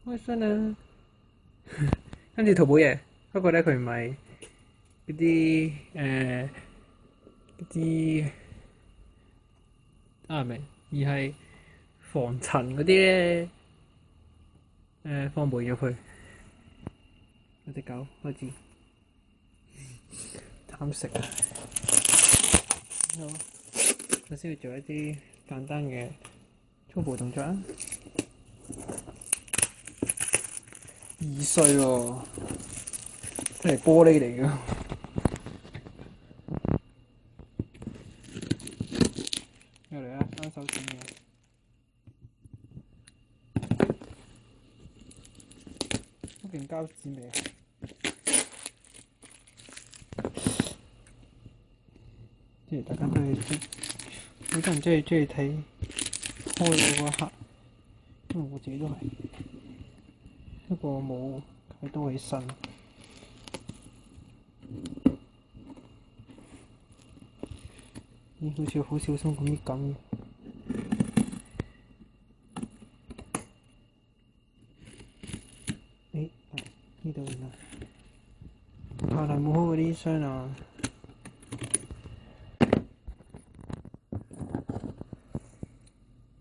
開箱啦！跟住淘寶嘢，不過咧佢唔係嗰啲嗰啲明，而係防塵嗰啲咧放霉咗佢。嗰隻狗開始貪食啊！好，首先要做一啲簡單嘅粗暴動作啊！易碎喎，真係玻璃嚟㗎。又嚟啦，單手整嘢，嗰件膠紙味啊！即係大家都係好多人中意睇開嗰一刻，因為我自己都係，不過冇睇到起身。好似好小心咁啲咁。呢度原來下嚟冇好嗰啲箱啊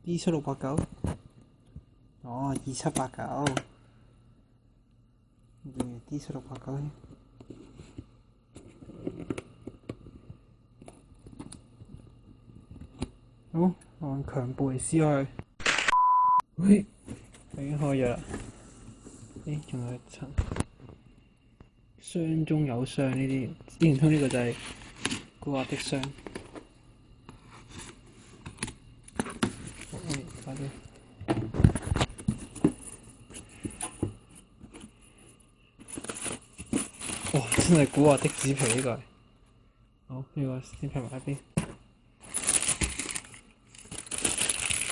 ！D7689，哦2789，D7689。好，按強背撕開。喂，已經開咗啦。仲有一層。箱中有箱呢啲，之前通呢個就係古惑的箱。快啲！哇！真係古惑的紙皮呢個係。好，呢個先劈埋一邊。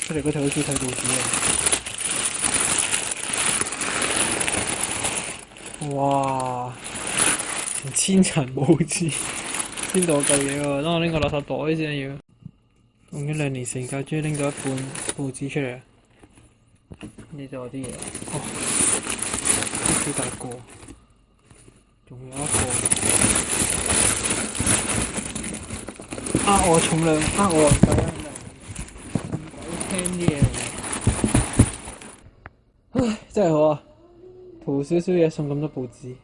出嚟嗰條好似睇報紙啊！哇！成千層報紙，邊度有嚿嘢喎？等我拎個垃圾袋先要。用咗2年時間，終於拎到一半報紙出嚟。呢度有啲嘢，哦，都幾大個，仲有一個我重量，我唔鬼聽啲嘢。唉，真係好啊！塗少少嘢送咁多報紙。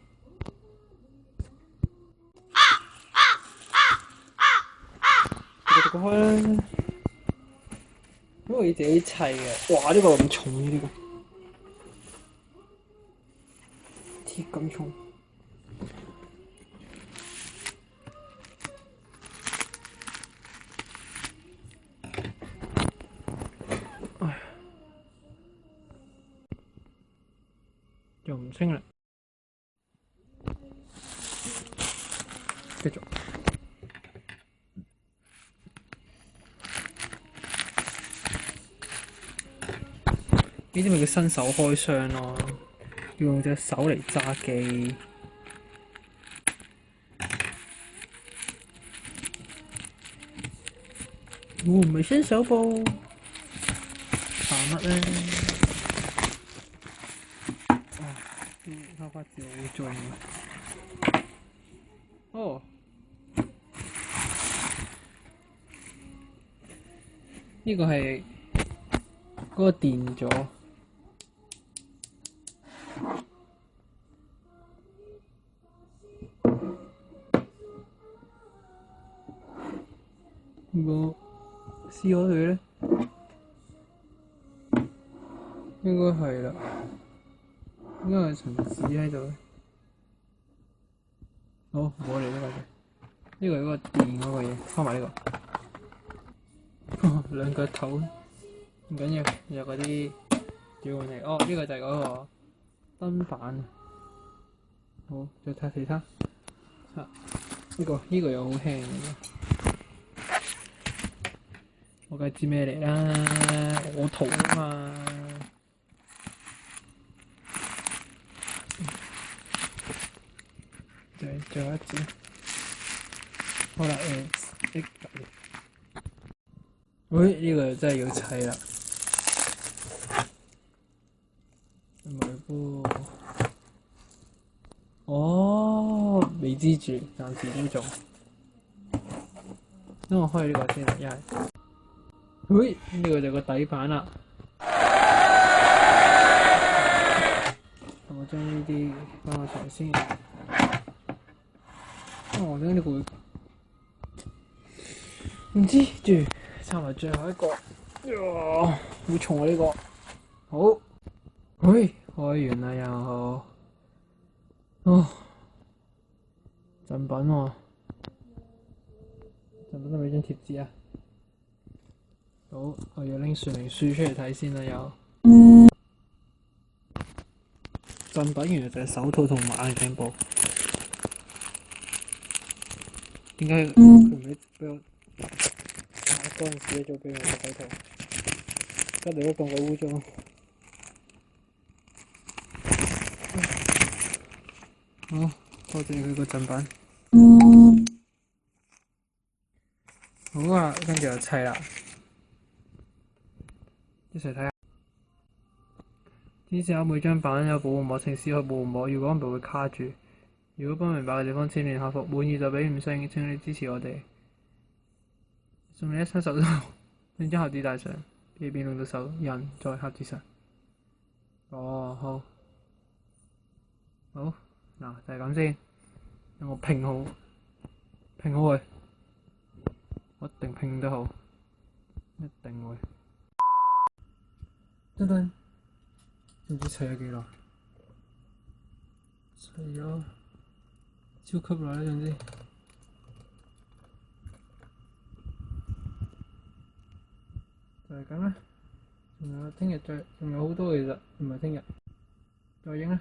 逐個開啦，因為自己砌嘅。哇！呢個咁重嘅呢個，鐵咁重。唉，又唔清啦，繼續。呢啲咪叫新手開箱咯，要用隻手嚟揸機。我唔係新手噃，怕乜咧？花花字好重啊！哦，呢個係嗰個電咗。如果撕開佢咧，應該係啦，應該係層紙喺度。好，我嚟呢個嘅，呢個係嗰個電嗰個嘢，開埋呢個。兩腳頭，唔緊要，有嗰啲轉換器。哦，呢個就係嗰個燈板。好，再睇其他。呢個又好輕嘅。我梗係知咩嚟啦，我圖啊嘛。最後一支，好啦，喂，呢個真係要砌啦。唔係噃。哦，未知住，暫時都仲。等我開呢個先啦，一係。喂，呢個就個底板啦。我將呢啲放落台先。哦，點解呢個會？唔知住，插埋最後一個。好重啊呢個。好。喂，開完啦又。哦。贈品喎。贈品係咪張貼紙啊？好，我要拎說明書出嚟睇先啦又。贈品原來就係手套同埋眼鏡布。點解佢唔俾我嗰陣時做俾我個手套？隔離都咁鬼污糟。好，多謝佢個贈品。好啊，跟住就砌啦，一齊睇下。指示下每張板有保護膜，請撕開保護膜，如果唔係會卡住。如果不明白嘅地方，請聯客服。滿意就俾五星，請你支持我哋。送你一雙手套，將盒子戴上，以便令到手印在盒子上。哦，好，好，嗱就係咁先，等我拼好佢，我一定拼得好，一定會。噔噔，唔知砌咗幾耐？砌咗超級耐啦，總之。就係咁啦，仲有聽日仲有好多其實，唔係聽日，再影啦。